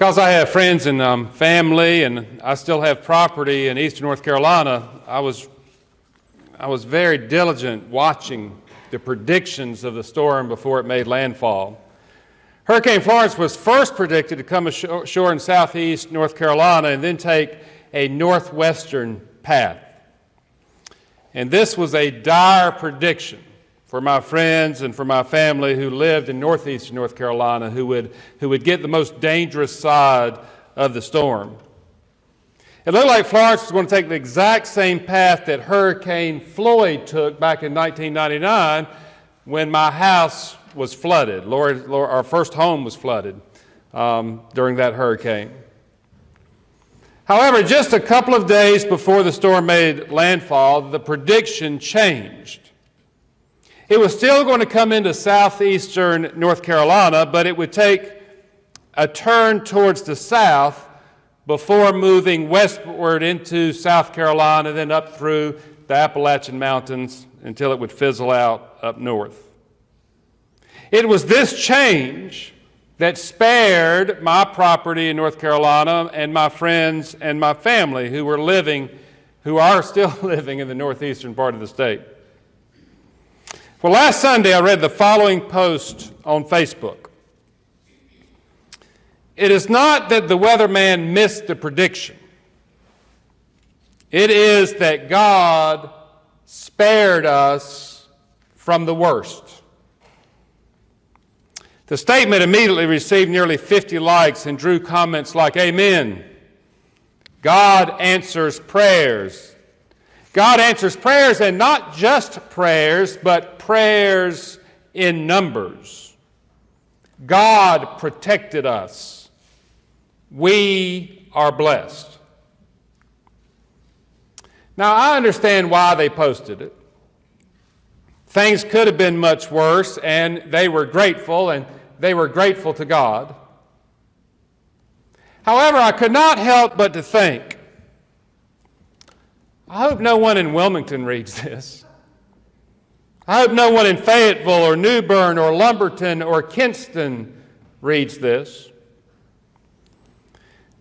Because I have friends and family, and I still have property in eastern North Carolina, I was very diligent watching the predictions of the storm before it made landfall. Hurricane Florence was first predicted to come ashore in southeast North Carolina and then take a northwestern path. And this was a dire prediction for my friends and for my family who lived in northeastern North Carolina, who would get the most dangerous side of the storm. It looked like Florence was going to take the exact same path that Hurricane Floyd took back in 1999 when my house was flooded. Our first home was flooded during that hurricane. However, just a couple of days before the storm made landfall, the prediction changed. It was still going to come into southeastern North Carolina, but it would take a turn towards the south before moving westward into South Carolina, then up through the Appalachian Mountains until it would fizzle out up north. It was this change that spared my property in North Carolina and my friends and my family who are still living in the northeastern part of the state. Well, last Sunday I read the following post on Facebook. It is not that the weatherman missed the prediction. It is that God spared us from the worst. The statement immediately received nearly 50 likes and drew comments like, "Amen. God answers prayers." God answers prayers, and not just prayers, but prayers in numbers. God protected us. We are blessed. Now, I understand why they posted it. Things could have been much worse, and they were grateful to God. However, I could not help but to think, I hope no one in Wilmington reads this. I hope no one in Fayetteville or New Bern or Lumberton or Kinston reads this.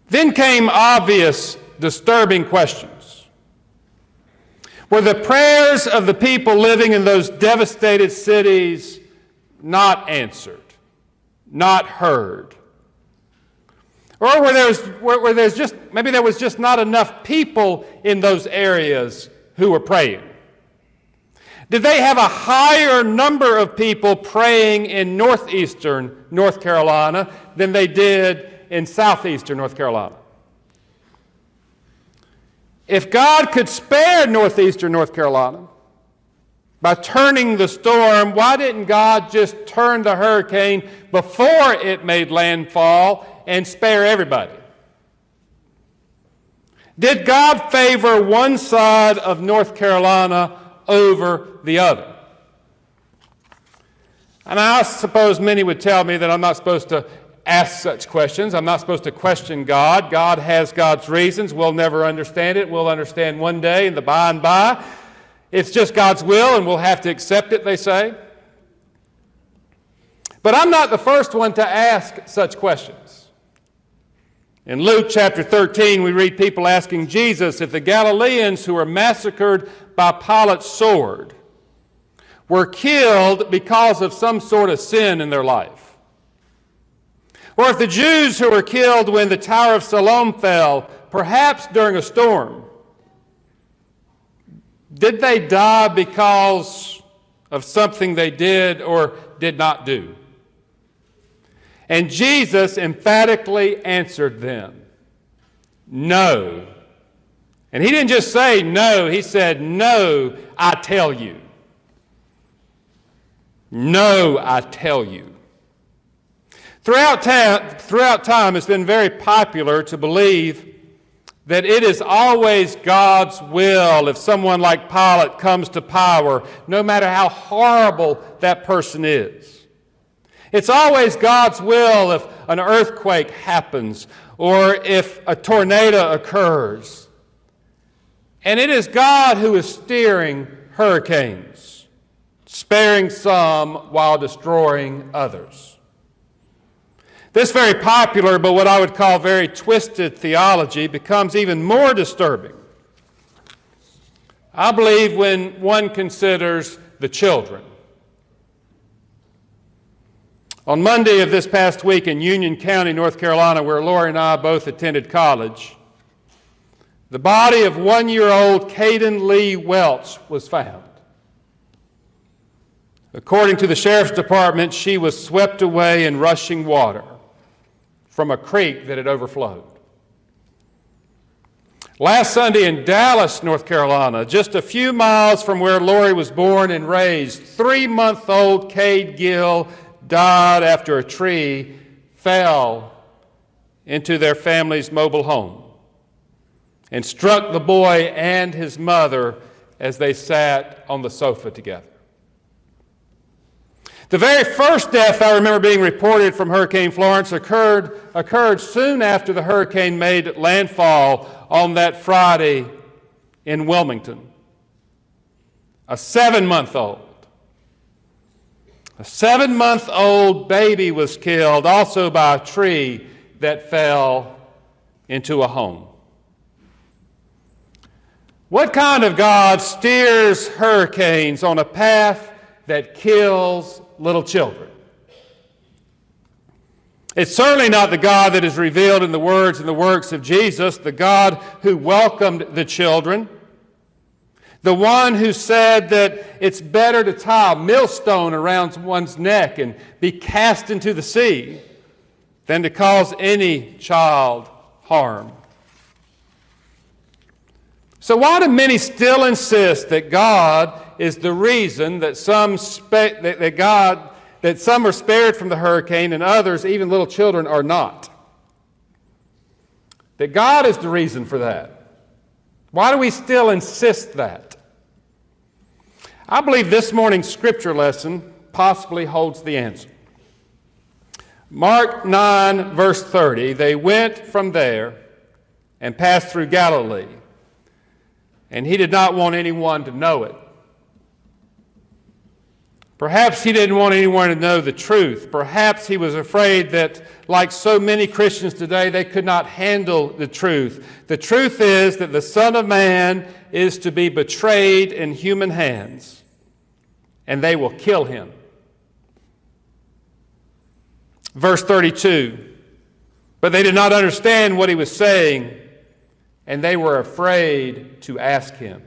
Then came obvious, disturbing questions. Were the prayers of the people living in those devastated cities not answered, not heard? Or maybe there was just not enough people in those areas who were praying? Did they have a higher number of people praying in northeastern North Carolina than they did in southeastern North Carolina? If God could spare northeastern North Carolina by turning the storm, why didn't God just turn the hurricane before it made landfall and spare everybody? Did God favor one side of North Carolina over the other? And I suppose many would tell me that I'm not supposed to ask such questions. I'm not supposed to question God. God has God's reasons. We'll never understand it. We'll understand one day in the by and by. It's just God's will, and we'll have to accept it, they say. But I'm not the first one to ask such questions. In Luke chapter 13, we read people asking Jesus if the Galileans who were massacred by Pilate's sword were killed because of some sort of sin in their life. Or if the Jews who were killed when the Tower of Siloam fell, perhaps during a storm, did they die because of something they did or did not do? And Jesus emphatically answered them, no. And he didn't just say no, he said, no, I tell you. No, I tell you. Throughout time, it's been very popular to believe that it is always God's will if someone like Pilate comes to power, no matter how horrible that person is. It's always God's will if an earthquake happens or if a tornado occurs. And it is God who is steering hurricanes, sparing some while destroying others. This very popular, but what I would call very twisted theology becomes even more disturbing, I believe, when one considers the children. On Monday of this past week in Union County, North Carolina, where Lori and I both attended college, the body of 1-year-old Caden Lee Welch was found. According to the Sheriff's Department, she was swept away in rushing water from a creek that had overflowed. Last Sunday in Dallas, North Carolina, just a few miles from where Lori was born and raised, 3-month-old Cade Gill died after a tree fell into their family's mobile home and struck the boy and his mother as they sat on the sofa together. The very first death I remember being reported from Hurricane Florence occurred soon after the hurricane made landfall on that Friday in Wilmington. A 7-month-old baby was killed also by a tree that fell into a home. What kind of God steers hurricanes on a path that kills little children? It's certainly not the God that is revealed in the words and the works of Jesus, the God who welcomed the children, the one who said that it's better to tie a millstone around one's neck and be cast into the sea than to cause any child harm. So why do many still insist that God is the reason that some are spared from the hurricane and others, even little children, are not? That God is the reason for that. Why do we still insist that? I believe this morning's scripture lesson possibly holds the answer. Mark 9, verse 30, they went from there and passed through Galilee, and he did not want anyone to know it. Perhaps he didn't want anyone to know the truth. Perhaps he was afraid that, like so many Christians today, they could not handle the truth. The truth is that the Son of Man is to be betrayed in human hands, and they will kill him. Verse 32, but they did not understand what he was saying, and they were afraid to ask him.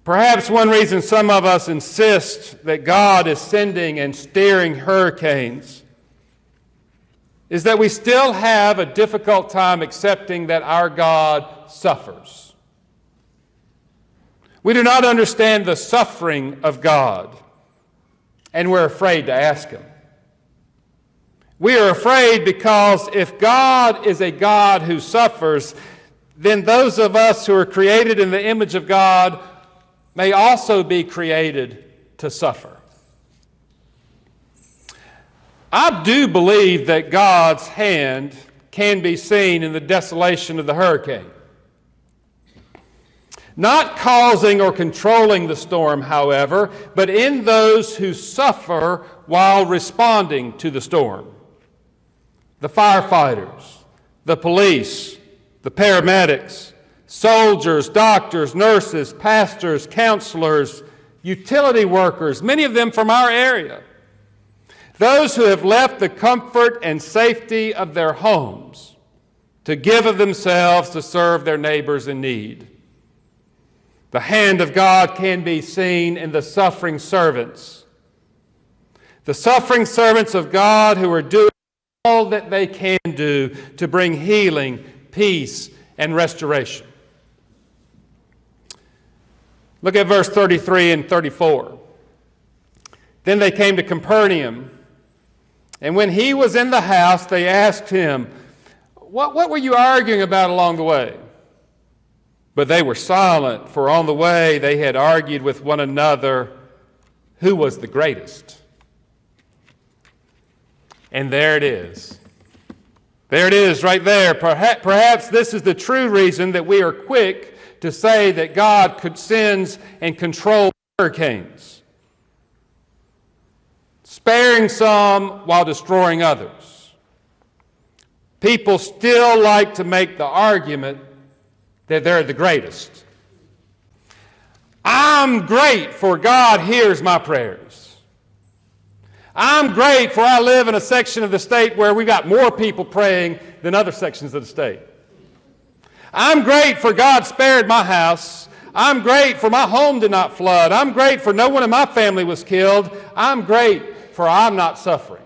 Perhaps one reason some of us insist that God is sending and steering hurricanes is that we still have a difficult time accepting that our God suffers. We do not understand the suffering of God, and we're afraid to ask him. We are afraid because if God is a God who suffers, then those of us who are created in the image of God may also be created to suffer. I do believe that God's hand can be seen in the desolation of the hurricane. Not causing or controlling the storm, however, but in those who suffer while responding to the storm. The firefighters, the police, the paramedics, soldiers, doctors, nurses, pastors, counselors, utility workers, many of them from our area. Those who have left the comfort and safety of their homes to give of themselves to serve their neighbors in need. The hand of God can be seen in the suffering servants. The suffering servants of God who are doing all that they can do to bring healing, peace, and restoration. Look at verse 33 and 34. Then they came to Capernaum, and when he was in the house, they asked him, What were you arguing about along the way? But they were silent, for on the way they had argued with one another who was the greatest. And there it is. There it is right there. Perhaps this is the true reason that we are quick to say that God sends and controls hurricanes. sparing some while destroying others. People still like to make the argument that they're the greatest. I'm great, for God hears my prayers. I'm great, for I live in a section of the state where we've got more people praying than other sections of the state. I'm great, for God spared my house. I'm great, for my home did not flood. I'm great, for no one in my family was killed. I'm great, for I'm not suffering.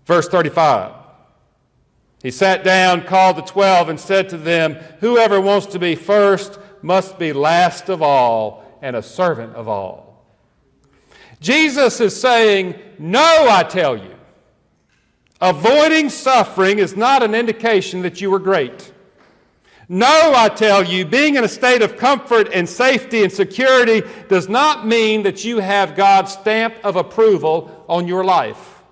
Verse 35. He sat down, called the 12, and said to them, "Whoever wants to be first must be last of all and a servant of all." Jesus is saying, no, I tell you. Avoiding suffering is not an indication that you are great. No, I tell you, being in a state of comfort and safety and security does not mean that you have God's stamp of approval on your life.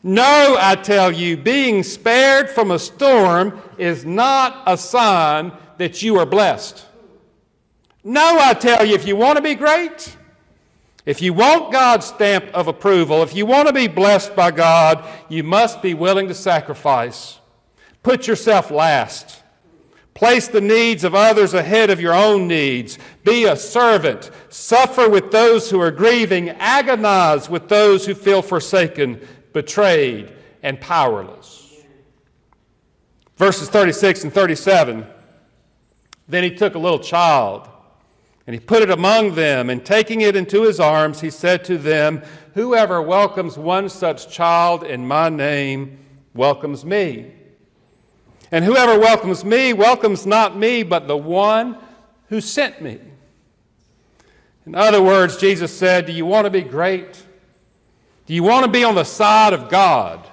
No, I tell you, being spared from a storm is not a sign that you are blessed. No, I tell you, if you want to be great, if you want God's stamp of approval, if you want to be blessed by God, you must be willing to sacrifice. Put yourself last. Place the needs of others ahead of your own needs. Be a servant. Suffer with those who are grieving. Agonize with those who feel forsaken, betrayed, and powerless. Verses 36 and 37. Then he took a little child, and he put it among them, and taking it into his arms, he said to them, "Whoever welcomes one such child in my name welcomes me. And whoever welcomes me welcomes not me, but the one who sent me." In other words, Jesus said, do you want to be great? Do you want to be on the side of God?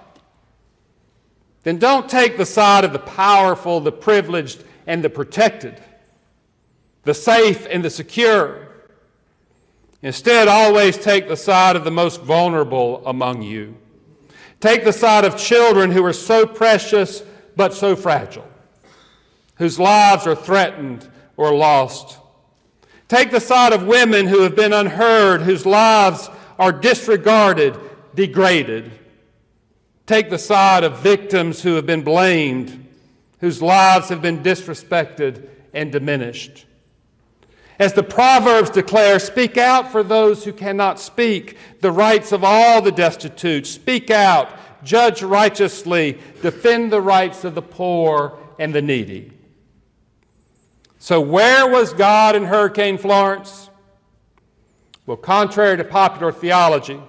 Then don't take the side of the powerful, the privileged, and the protected, the safe and the secure. Instead, always take the side of the most vulnerable among you. Take the side of children who are so precious but so fragile, whose lives are threatened or lost. Take the side of women who have been unheard, whose lives are disregarded, degraded. Take the side of victims who have been blamed, whose lives have been disrespected and diminished. As the Proverbs declare, speak out for those who cannot speak, the rights of all the destitute. Speak out, judge righteously, defend the rights of the poor and the needy. So where was God in Hurricane Florence? Well, contrary to popular theology,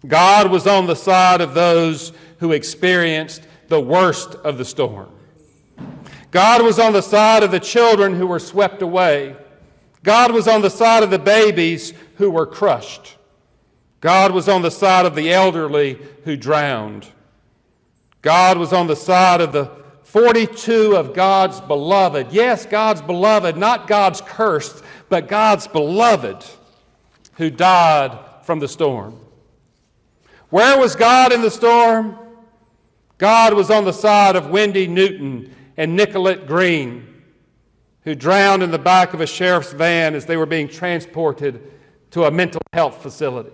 God was on the side of those who experienced the worst of the storm. God was on the side of the children who were swept away. God was on the side of the babies who were crushed. God was on the side of the elderly who drowned. God was on the side of the 42 of God's beloved. Yes, God's beloved, not God's cursed, but God's beloved who died from the storm. Where was God in the storm? God was on the side of Wendy Newton and Nicolette Green, who drowned in the back of a sheriff's van as they were being transported to a mental health facility.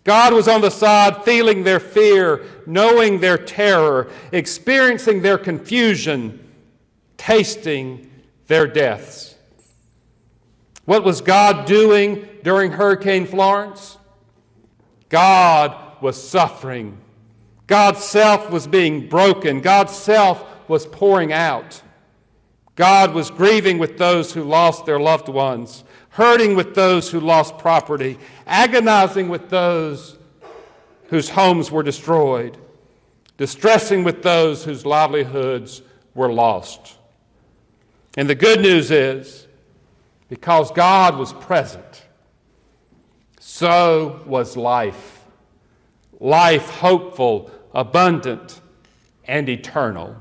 God was on the side feeling their fear, knowing their terror, experiencing their confusion, tasting their deaths. What was God doing during Hurricane Florence? God was suffering. God's self was being broken. God's self was pouring out. God was grieving with those who lost their loved ones, hurting with those who lost property, agonizing with those whose homes were destroyed, distressing with those whose livelihoods were lost. And the good news is, because God was present, so was life. Life hopeful, abundant, and eternal.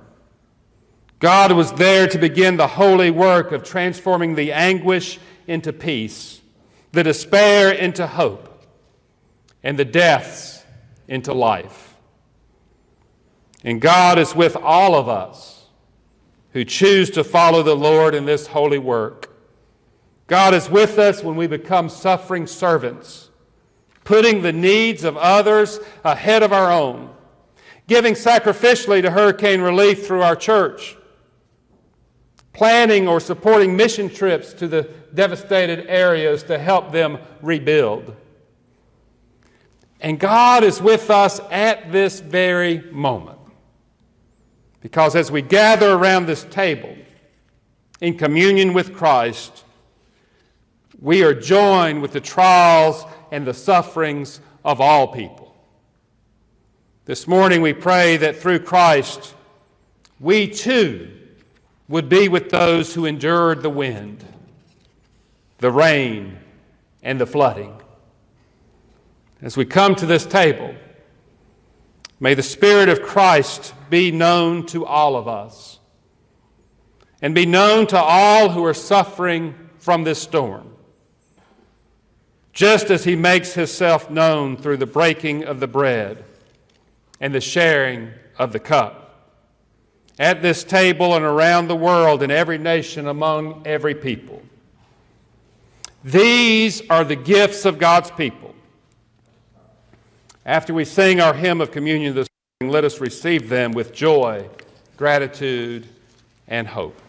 God was there to begin the holy work of transforming the anguish into peace, the despair into hope, and the deaths into life. And God is with all of us who choose to follow the Lord in this holy work. God is with us when we become suffering servants, putting the needs of others ahead of our own, giving sacrificially to hurricane relief through our church, planning or supporting mission trips to the devastated areas to help them rebuild. And God is with us at this very moment. Because as we gather around this table in communion with Christ, we are joined with the trials and the sufferings of all people. This morning we pray that through Christ, we too would be with those who endured the wind, the rain, and the flooding. As we come to this table, may the Spirit of Christ be known to all of us and be known to all who are suffering from this storm, just as he makes himself known through the breaking of the bread and the sharing of the cup. At this table and around the world, in every nation, among every people. These are the gifts of God's people. After we sing our hymn of communion this morning, let us receive them with joy, gratitude, and hope.